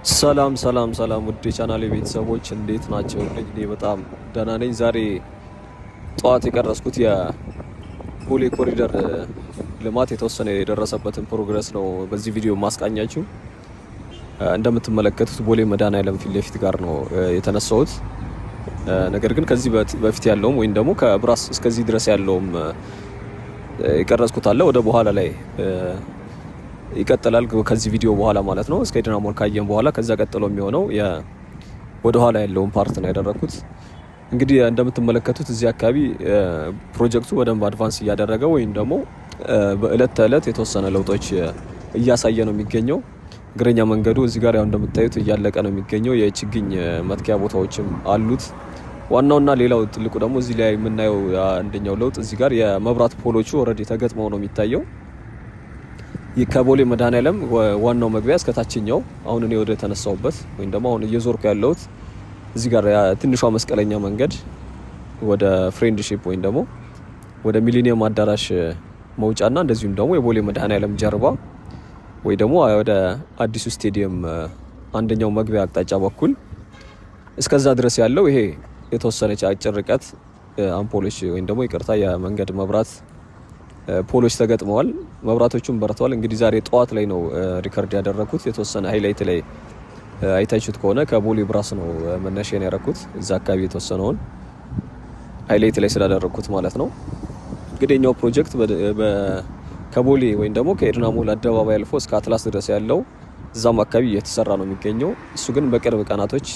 ሰላም ሰላም ሰላም ውድ የቻናሌ ቤተሰቦች እንዴት ናቸው? እኔ በጣም ደህና ነኝ። ዛሬ ጠዋት የቀረስኩት የቦሌ ኮሪደር ልማት የተወሰነ የደረሰበትን ፕሮግረስ ነው በዚህ ቪዲዮ ማስቃኛችሁ። እንደምትመለከቱት ቦሌ መድኃኔዓለም ፊት ለፊት ጋር ነው የተነሳሁት። ነገር ግን ከዚህ በፊት ያለውም ወይም ደግሞ ከብራስ እስከዚህ ድረስ ያለውም የቀረስኩት አለ ወደ በኋላ ላይ ይቀጥላል ከዚህ ቪዲዮ በኋላ ማለት ነው። እስከ ኤድና ሞል ካየን በኋላ ከዛ ቀጥሎ የሚሆነው ወደ ኋላ ያለውን ፓርት ነው ያደረኩት። እንግዲህ እንደምትመለከቱት እዚህ አካባቢ ፕሮጀክቱ በደንብ አድቫንስ እያደረገ ወይም ደግሞ በእለት ተእለት የተወሰነ ለውጦች እያሳየ ነው የሚገኘው። እግረኛ መንገዱ እዚህ ጋር ያው እንደምታዩት እያለቀ ነው የሚገኘው። የችግኝ መትከያ ቦታዎችም አሉት። ዋናውና ሌላው ትልቁ ደግሞ እዚህ ላይ የምናየው አንደኛው ለውጥ እዚህ ጋር የመብራት ፖሎቹ ኦልሬዲ ተገጥመው ነው የሚታየው። ከቦሌ መድኃኔዓለም ዋናው መግቢያ እስከ ታችኛው አሁን እኔ ወደ ተነሳውበት ወይም ደግሞ አሁን እየዞርኩ ያለሁት እዚህ ጋር ትንሿ መስቀለኛ መንገድ ወደ ፍሬንድሺፕ ወይም ደግሞ ወደ ሚሊኒየም አዳራሽ መውጫና እንደዚሁም ደግሞ የቦሌ መድኃኔዓለም ጀርባ ወይ ደግሞ ወደ አዲሱ ስቴዲየም አንደኛው መግቢያ አቅጣጫ በኩል እስከዛ ድረስ ያለው ይሄ የተወሰነች አጭር ርቀት አምፖሎች ወይም ደግሞ ይቅርታ የመንገድ መብራት ፖሎች ተገጥመዋል። መብራቶቹም በርተዋል። እንግዲህ ዛሬ ጠዋት ላይ ነው ሪከርድ ያደረኩት። የተወሰነ ሃይላይት ላይ አይታችሁት ከሆነ ከቦሌ ብራስ ነው መነሻን ያደረኩት። እዛ አካባቢ የተወሰነውን ሃይላይት ላይ ስላደረኩት ማለት ነው። እንግዲህ የኛው ፕሮጀክት ከቦሌ ወይም ደግሞ ከኤድና ሞል አደባባይ አልፎ እስከ አትላስ ድረስ ያለው እዛም አካባቢ እየተሰራ ነው የሚገኘው። እሱ ግን በቅርብ ቀናቶች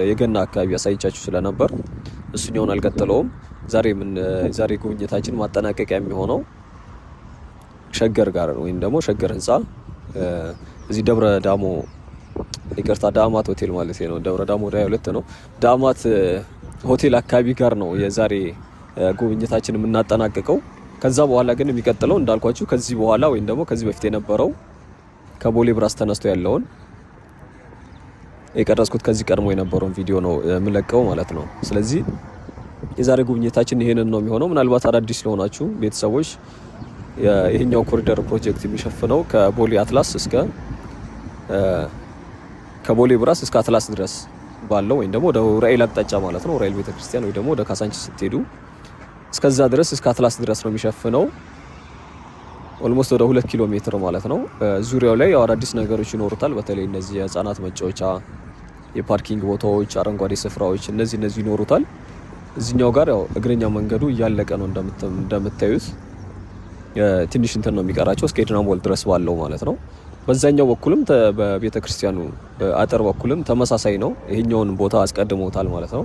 የገና አካባቢ ያሳይቻችሁ ስለነበር እሱኛውን አልቀጥለውም። ዛሬ ጉብኝታችን ማጠናቀቂያ የሚሆነው ሸገር ጋር ወይም ደግሞ ሸገር ህንፃ እዚህ ደብረ ዳሞ ይቅርታ ዳማት ሆቴል ማለት ነው። ደብረ ዳሞ ወደ 22 ነው። ዳማት ሆቴል አካባቢ ጋር ነው የዛሬ ጉብኝታችን የምናጠናቀቀው። ከዛ በኋላ ግን የሚቀጥለው እንዳልኳችሁ ከዚህ በኋላ ወይም ደግሞ ከዚህ በፊት የነበረው ከቦሌ ብራስ ተነስቶ ያለውን የቀረስኩት ከዚህ ቀድሞ የነበረውን ቪዲዮ ነው የምለቀው ማለት ነው። ስለዚህ የዛሬ ጉብኝታችን ይሄንን ነው የሚሆነው። ምናልባት አዳዲስ ለሆናችሁ ቤተሰቦች ይሄኛው ኮሪደር ፕሮጀክት የሚሸፍነው ከቦሌ ብራስ እስከ አትላስ ድረስ ባለው ወይም ደግሞ ወደ ራኤል አቅጣጫ ማለት ነው። ራኤል ቤተክርስቲያን ወይ ደግሞ ወደ ካሳንቺስ ስትሄዱ እስከዛ ድረስ እስከ አትላስ ድረስ ነው የሚሸፍነው። ኦልሞስት ወደ 2 ኪሎ ሜትር ማለት ነው። ዙሪያው ላይ አዳዲስ ነገሮች ይኖሩታል። በተለይ እነዚህ የህፃናት መጫወቻ፣ የፓርኪንግ ቦታዎች፣ አረንጓዴ ስፍራዎች እነዚህ ይኖሩታል። እዚህኛው ጋር ያው እግረኛ መንገዱ እያለቀ ነው እንደምታዩት። ትንሽ እንትን ነው የሚቀራቸው እስከ ኤድና ሞል ድረስ ባለው ማለት ነው። በዛኛው በኩልም በቤተ ክርስቲያኑ አጥር በኩልም ተመሳሳይ ነው። ይሄኛውን ቦታ አስቀድሞታል ማለት ነው።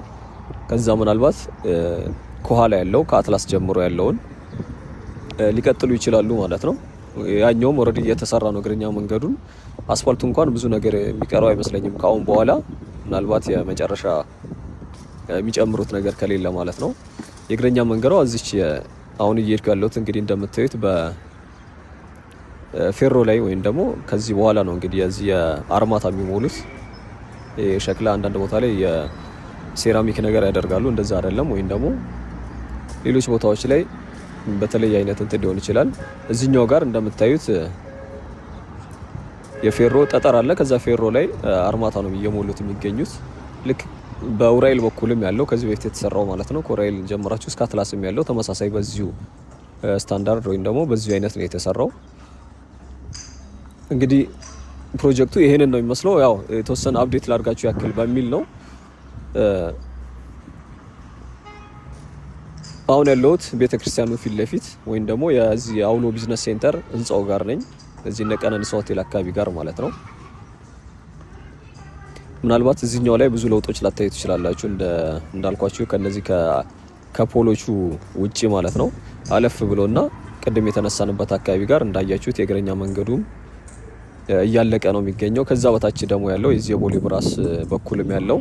ከዛ ምናልባት ከኋላ ያለው ከአትላስ ጀምሮ ያለውን ሊቀጥሉ ይችላሉ ማለት ነው። ያኛውም ኦልሬዲ እየተሰራ ነው እግረኛ መንገዱን። አስፋልቱ እንኳን ብዙ ነገር የሚቀረው አይመስለኝም ካሁን በኋላ ምናልባት የመጨረሻ የሚጨምሩት ነገር ከሌለ ማለት ነው። የእግረኛ መንገዷ እዚች አሁን እየሄድኩ ያለሁት እንግዲህ እንደምታዩት በፌሮ ላይ ወይም ደግሞ ከዚህ በኋላ ነው እንግዲህ የዚህ የአርማታ የሚሞሉት የሸክላ አንዳንድ ቦታ ላይ የሴራሚክ ነገር ያደርጋሉ። እንደዛ አይደለም ወይም ደግሞ ሌሎች ቦታዎች ላይ በተለይ አይነት እንትን ሊሆን ይችላል። እዚህኛው ጋር እንደምታዩት የፌሮ ጠጠር አለ። ከዛ ፌሮ ላይ አርማታ ነው እየሞሉት የሚገኙት። ልክ በኡራኤል በኩልም ያለው ከዚህ በፊት የተሰራው ማለት ነው። ከኡራኤል ጀምራችሁ እስከ አትላስም ያለው ተመሳሳይ በዚሁ ስታንዳርድ ወይም ደግሞ በዚሁ አይነት ነው የተሰራው። እንግዲህ ፕሮጀክቱ ይሄንን ነው የሚመስለው። ያው የተወሰነ አፕዴት ላድርጋችሁ ያክል በሚል ነው አሁን ያለሁት ቤተክርስቲያኑ ፊት ለፊት ወይም ደግሞ የዚህ አውሎ ቢዝነስ ሴንተር ህንጻው ጋር ነኝ። እዚህ እነ ቀነኒሳ ሆቴል አካባቢ ጋር ማለት ነው። ምናልባት እዚህኛው ላይ ብዙ ለውጦች ላታዩ ትችላላችሁ። እንዳልኳችሁ ከነዚህ ከፖሎቹ ውጪ ማለት ነው። አለፍ ብሎና ቅድም የተነሳንበት አካባቢ ጋር እንዳያችሁት የእግረኛ መንገዱም እያለቀ ነው የሚገኘው። ከዛ በታች ደግሞ ያለው የዚህ የቦሌ ብራስ በኩልም ያለው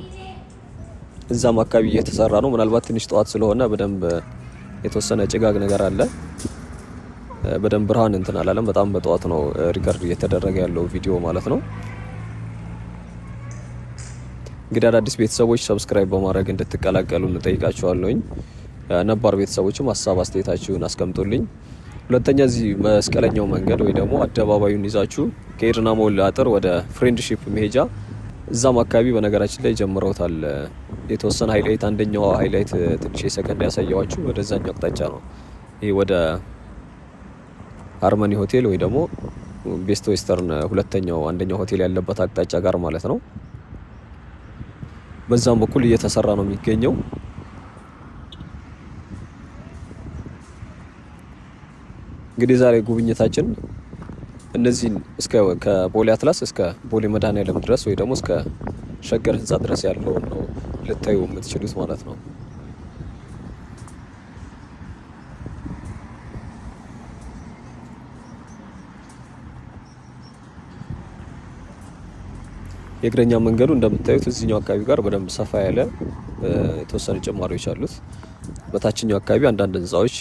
እዛም አካባቢ እየተሰራ ነው። ምናልባት ትንሽ ጠዋት ስለሆነ በደንብ የተወሰነ ጭጋግ ነገር አለ። በደንብ ብርሃን እንትን አላለም። በጣም በጠዋት ነው ሪከርድ እየተደረገ ያለው ቪዲዮ ማለት ነው። እንግዲህ አዳዲስ ቤተሰቦች ሰብስክራይብ በማድረግ እንድትቀላቀሉ እንጠይቃችኋለሁኝ። ነባር ቤተሰቦችም ሀሳብ አስተያየታችሁን አስቀምጡልኝ። ሁለተኛ እዚህ መስቀለኛው መንገድ ወይ ደግሞ አደባባዩን ይዛችሁ ከኤድና ሞል አጥር ወደ ፍሬንድሺፕ መሄጃ እዛም አካባቢ በነገራችን ላይ ጀምረውታል። የተወሰነ ሃይላይት አንደኛው ሃይላይት ትንሽ የሰከንድ ያሳየዋችሁ ወደዛኛው አቅጣጫ ነው። ይሄ ወደ ሃርመኒ ሆቴል ወይ ደግሞ ቤስት ዌስተርን አንደኛው ሆቴል ያለበት አቅጣጫ ጋር ማለት ነው። በዛም በኩል እየተሰራ ነው የሚገኘው። እንግዲህ ዛሬ ጉብኝታችን እነዚህን ከቦሌ አትላስ እስከ ቦሌ መድኃኔዓለም ድረስ ወይ ደግሞ እስከ ሸገር ህንፃ ድረስ ያለውን ነው ልታዩ የምትችሉት ማለት ነው። የእግረኛ መንገዱ እንደምታዩት እዚህኛው አካባቢ ጋር በደንብ ሰፋ ያለ የተወሰኑ ጭማሪዎች አሉት። በታችኛው አካባቢ አንዳንድ ህንፃዎች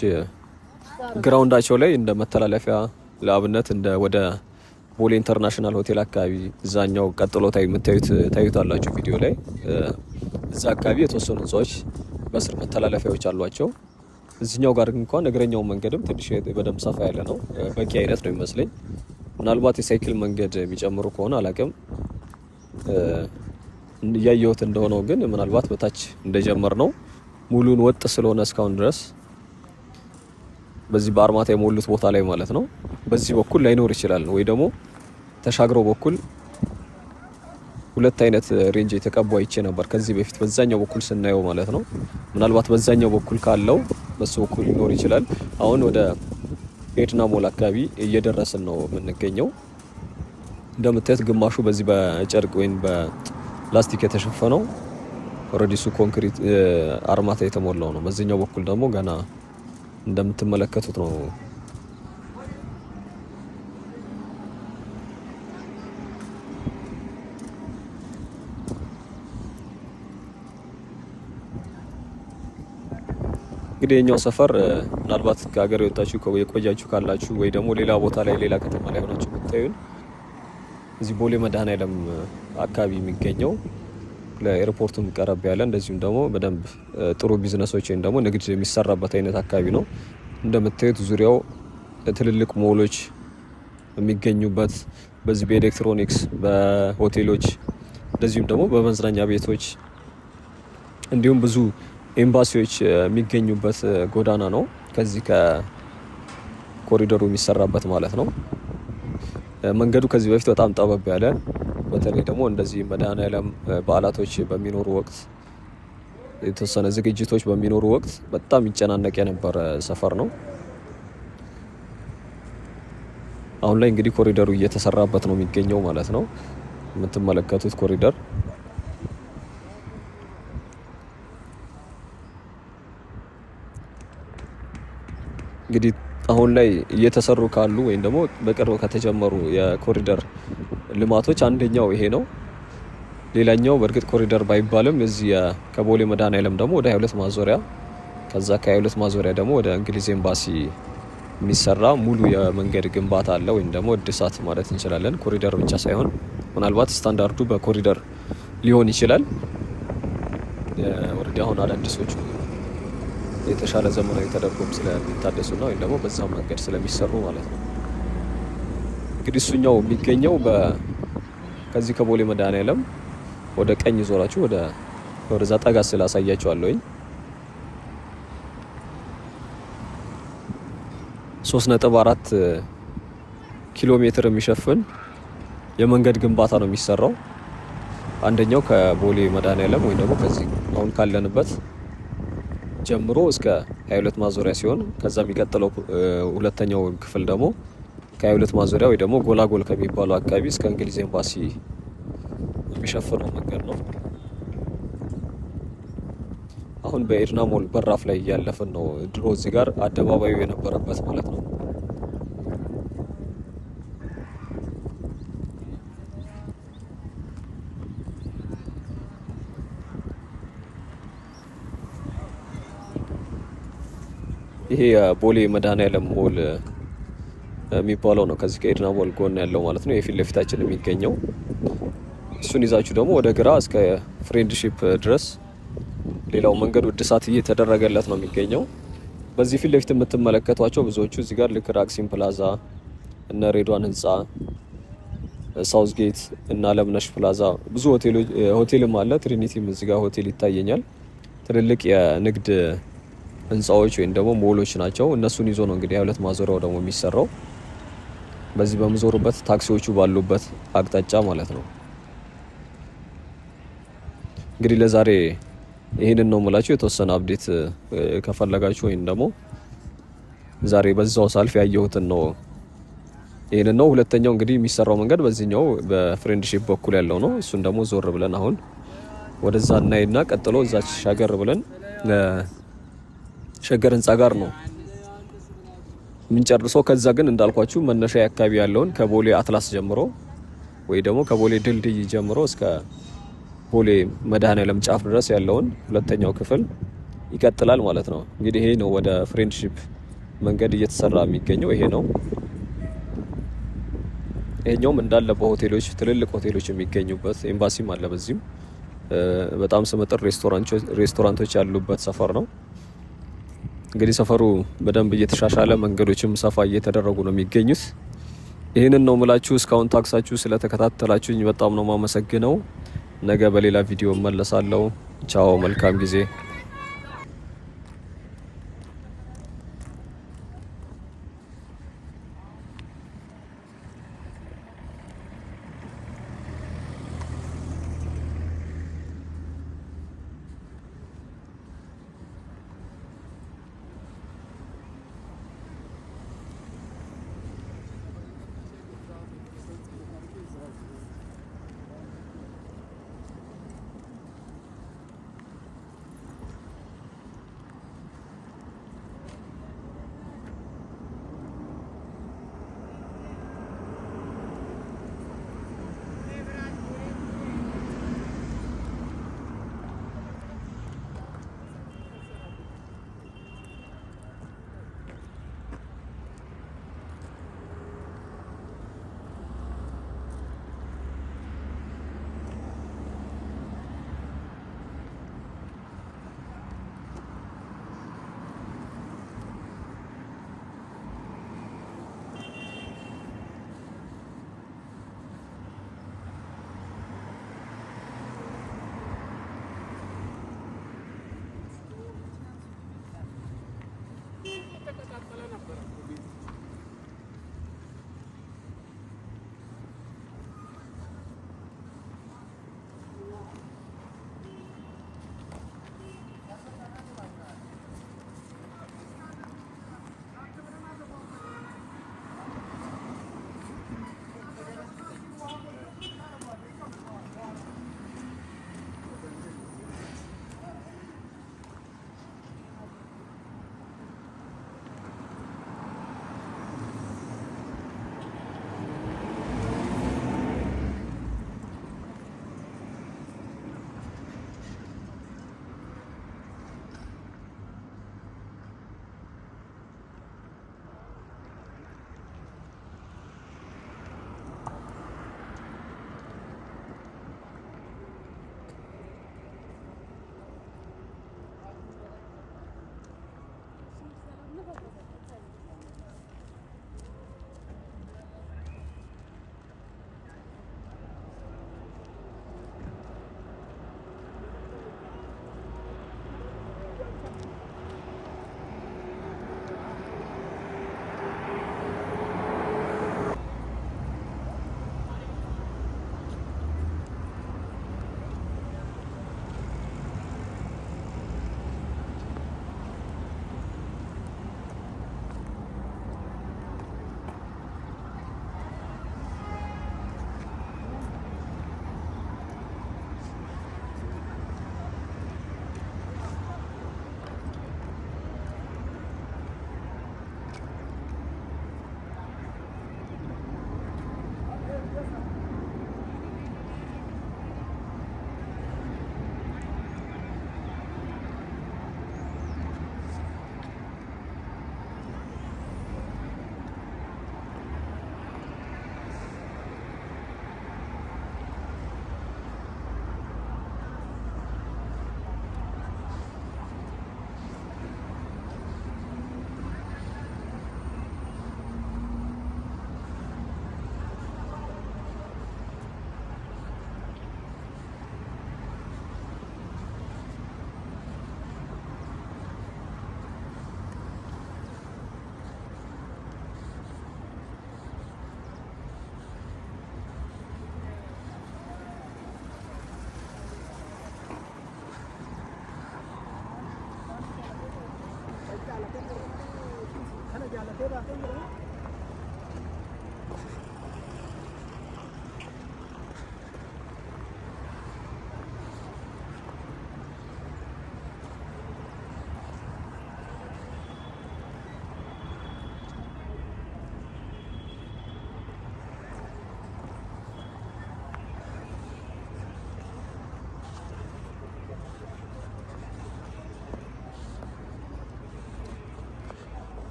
ግራውንዳቸው ላይ እንደ መተላለፊያ ለአብነት እንደ ወደ ቦሌ ኢንተርናሽናል ሆቴል አካባቢ እዛኛው ቀጥሎ ታዩታላችሁ ቪዲዮ ላይ እዛ አካባቢ የተወሰኑ ህንፃዎች በስር መተላለፊያዎች አሏቸው። እዚህኛው ጋር እንኳን እግረኛው መንገድም ትንሽ በደንብ ሰፋ ያለ ነው። በቂ አይነት ነው የሚመስለኝ። ምናልባት የሳይክል መንገድ የሚጨምሩ ከሆነ አላቅም እያየሁት እንደሆነው ግን ምናልባት በታች እንደጀመር ነው ሙሉን ወጥ ስለሆነ እስካሁን ድረስ በዚህ በአርማታ የሞሉት ቦታ ላይ ማለት ነው በዚህ በኩል ላይኖር ይችላል ወይ ደግሞ ተሻግረው በኩል ሁለት አይነት ሬንጅ የተቀባው አይቼ ነበር ከዚህ በፊት በዛኛው በኩል ስናየው ማለት ነው። ምናልባት በዛኛው በኩል ካለው በሱ በኩል ሊኖር ይችላል። አሁን ወደ ኤድና ሞል አካባቢ እየደረስን ነው የምንገኘው። እንደምታዩት ግማሹ በዚህ በጨርቅ ወይም በላስቲክ የተሸፈነው ኦልሬዲ እሱ ኮንክሪት አርማታ የተሞላው ነው። በዚህኛው በኩል ደግሞ ገና እንደምትመለከቱት ነው። እንግዲህ የኛው ሰፈር ምናልባት ከሀገር የወጣችሁ የቆያችሁ ካላችሁ ወይ ደግሞ ሌላ ቦታ ላይ ሌላ ከተማ ላይ ሆናችሁ ብታዩን እዚህ ቦሌ መድኃኔዓለም አካባቢ የሚገኘው ለኤርፖርቱም ቀረብ ያለ እንደዚሁም ደግሞ በደንብ ጥሩ ቢዝነሶች ወይም ደግሞ ንግድ የሚሰራበት አይነት አካባቢ ነው። እንደምታዩት ዙሪያው ትልልቅ ሞሎች የሚገኙበት በዚህ በኤሌክትሮኒክስ በሆቴሎች እንደዚሁም ደግሞ በመዝናኛ ቤቶች እንዲሁም ብዙ ኤምባሲዎች የሚገኙበት ጎዳና ነው። ከዚህ ከኮሪደሩ የሚሰራበት ማለት ነው። መንገዱ ከዚህ በፊት በጣም ጠበብ ያለ በተለይ ደግሞ እንደዚህ መድኃኔዓለም በዓላቶች በሚኖሩ ወቅት የተወሰነ ዝግጅቶች በሚኖሩ ወቅት በጣም ይጨናነቅ የነበረ ሰፈር ነው። አሁን ላይ እንግዲህ ኮሪደሩ እየተሰራበት ነው የሚገኘው ማለት ነው። የምትመለከቱት ኮሪደር እንግዲህ አሁን ላይ እየተሰሩ ካሉ ወይም ደግሞ በቅርብ ከተጀመሩ የኮሪደር ልማቶች አንደኛው ይሄ ነው። ሌላኛው በእርግጥ ኮሪደር ባይባልም እዚህ ከቦሌ መድኃኔዓለም ደግሞ ወደ 22 ማዞሪያ ከዛ ከ22 ማዞሪያ ደግሞ ወደ እንግሊዝ ኤምባሲ የሚሰራ ሙሉ የመንገድ ግንባታ አለ ወይም ደግሞ እድሳት ማለት እንችላለን። ኮሪደር ብቻ ሳይሆን ምናልባት ስታንዳርዱ በኮሪደር ሊሆን ይችላል። ወረዲ አሁን አዳዲሶቹ የተሻለ ዘመናዊ ተደርጎም ስለሚታደሱና ወይም ደግሞ በዛው መንገድ ስለሚሰሩ ማለት ነው። እንግዲህ እሱኛው የሚገኘው ከዚህ ከቦሌ መድኃኔዓለም ወደ ቀኝ ዞራችሁ ወደዛ ጠጋ ስላሳያችኋለሁኝ 3.4 ኪሎ ሜትር የሚሸፍን የመንገድ ግንባታ ነው የሚሰራው። አንደኛው ከቦሌ መድኃኔዓለም ወይም ደግሞ ከዚህ አሁን ካለንበት ጀምሮ እስከ 22 ማዞሪያ ሲሆን ከዛ የሚቀጥለው ሁለተኛው ክፍል ደግሞ ከ22 ማዞሪያ ወይ ደግሞ ጎላጎል ከሚባለው አካባቢ እስከ እንግሊዝ ኤምባሲ የሚሸፍነው መንገድ ነው። አሁን በኤድና ሞል በራፍ ላይ እያለፍን ነው። ድሮ እዚህ ጋር አደባባዩ የነበረበት ማለት ነው። ይሄ የቦሌ መድኃኔዓለም ሞል የሚባለው ነው። ከዚህ ከኤድና ሞል ጎን ያለው ማለት ነው። የፊት ለፊታችን የሚገኘው እሱን ይዛችሁ ደግሞ ወደ ግራ እስከ ፍሬንድሺፕ ድረስ ሌላው መንገዱ እድሳት እየተደረገለት ነው የሚገኘው። በዚህ ፊት ለፊት የምትመለከቷቸው ብዙዎቹ እዚህ ጋር ልክ ራክሲም ፕላዛ እነ ሬድዋን ህንፃ ሳውዝ ጌት እና አለምነሽ ፕላዛ ብዙ ሆቴልም አለ። ትሪኒቲም እዚህ ጋር ሆቴል ይታየኛል። ትልልቅ የንግድ ህንፃዎች ወይም ደግሞ ሞሎች ናቸው። እነሱን ይዞ ነው እንግዲህ 22 ማዞሪያው ደግሞ የሚሰራው በዚህ በምዞሩበት ታክሲዎቹ ባሉበት አቅጣጫ ማለት ነው። እንግዲህ ለዛሬ ይህንን ነው የምላችሁ። የተወሰነ አፕዴት ከፈለጋችሁ ወይም ደግሞ ዛሬ በዛው ሳልፍ ያየሁትን ነው ይህንን ነው። ሁለተኛው እንግዲህ የሚሰራው መንገድ በዚህኛው በፍሬንድሺፕ በኩል ያለው ነው። እሱን ደግሞ ዞር ብለን አሁን ወደዛ እናይና ቀጥሎ እዛች ሻገር ብለን ሸገር ህንፃ ጋር ነው የምንጨርሰው። ከዛ ግን እንዳልኳችሁ መነሻ አካባቢ ያለውን ከቦሌ አትላስ ጀምሮ ወይ ደግሞ ከቦሌ ድልድይ ጀምሮ እስከ ቦሌ መድኃኔዓለም ጫፍ ድረስ ያለውን ሁለተኛው ክፍል ይቀጥላል ማለት ነው። እንግዲህ ይሄ ነው ወደ ፍሬንድሺፕ መንገድ እየተሰራ የሚገኘው ይሄ ነው። ይሄኛውም እንዳለ በሆቴሎች ትልልቅ ሆቴሎች የሚገኙበት ኤምባሲም አለ። በዚህም በጣም ስመጥር ሬስቶራንቶች ያሉበት ሰፈር ነው። እንግዲህ ሰፈሩ በደንብ እየተሻሻለ መንገዶችም ሰፋ እየተደረጉ ነው የሚገኙት። ይህንን ነው ምላችሁ። እስካሁን ታክሳችሁ ስለተከታተላችሁኝ በጣም ነው ማመሰግነው። ነገ በሌላ ቪዲዮ መለሳለሁ። ቻው፣ መልካም ጊዜ።